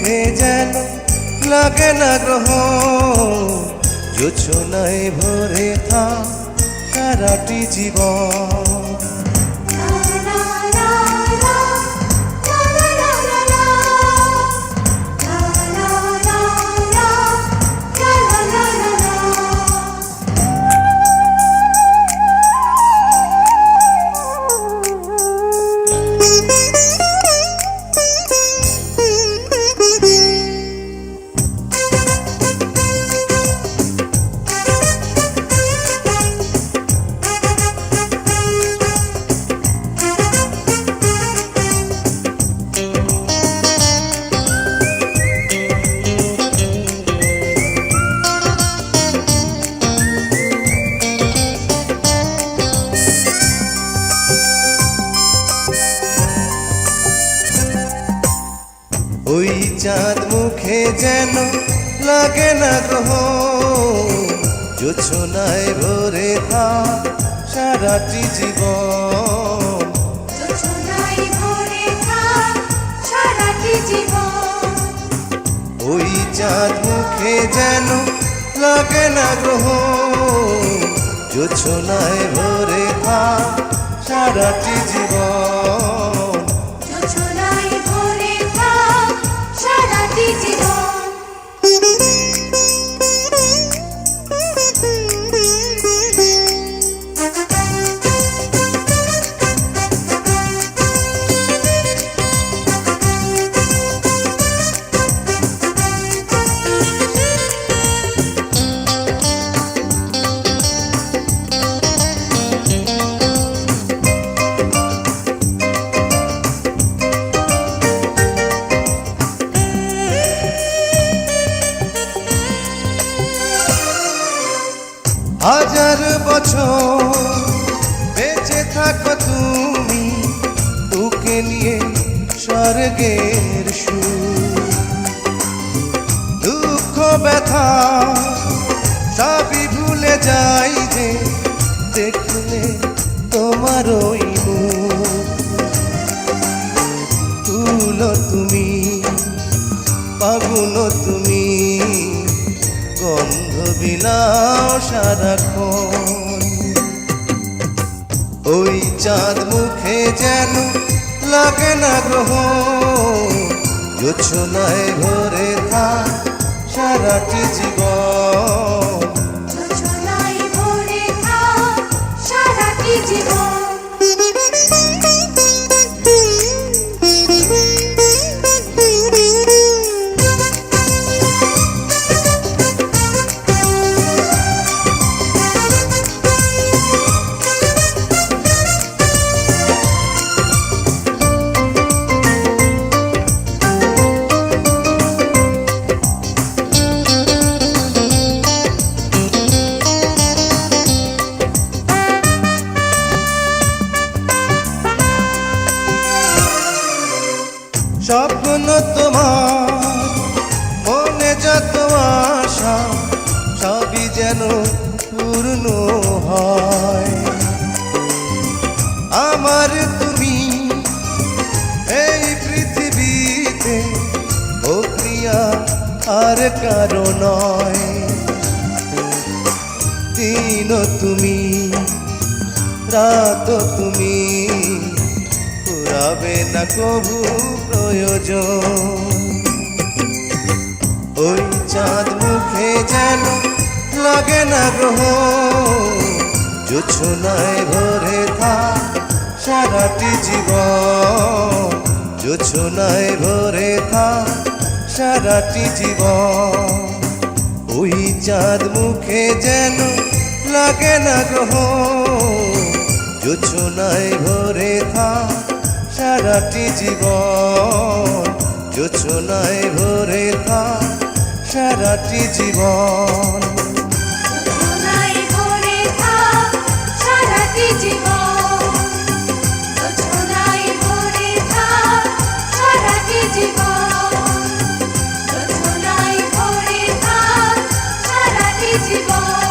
মুখে যেন লাগে না গ্রহ, জোছনায় ভরে থাক সারাটি জীবন। ওই চাঁদ মুখে যেন লাগে না গ্রহ, জোছনায় ভরে থাক সারাটি জীবন। ওই চাঁদ মুখে যেন লাগে না গ্রহ, জোছনায় ভরে থাক সারাটি জীবন। হাজার বছর বেঁচে থাকো তুমি, তোকে নিয়ে স্বর্গের সুর। দুঃখ ব্যথা সবই ভুলে যাই যে দেখলে তোমার ওই মুখ। তুলো তুমি, পাগুলো তুমি, গন্ধ বিলাও সারাক্ষণ। ওই চাঁদ মুখে যেন লাগে না গ্রহ, জোছনায় ভরে থাক সারাটি জীবন। স্বপ্ন তোমার মনে যত আশা, সবই যেন পূর্ণ হয়। আমার তুমি এই পৃথিবীতে, ও প্রিয়া আর কারো নয়। দিন তুমি, রাত তুমি, ফুরাবে না কবু প্রয়োজন। ওই চাঁদ মুখে যেন লাগে না গ্রহ, জোছনায় ভরে থাক সারাটি জীবন। জোছনায় ভরে থাক সারাটি জীবন। ওই চাঁদ মুখে যেন লাগে না গ্রহ, জোছনায় ভরে থাক সারাটি জীবন। জোছনায় ভরে থাক সারাটি জীবন। জীবন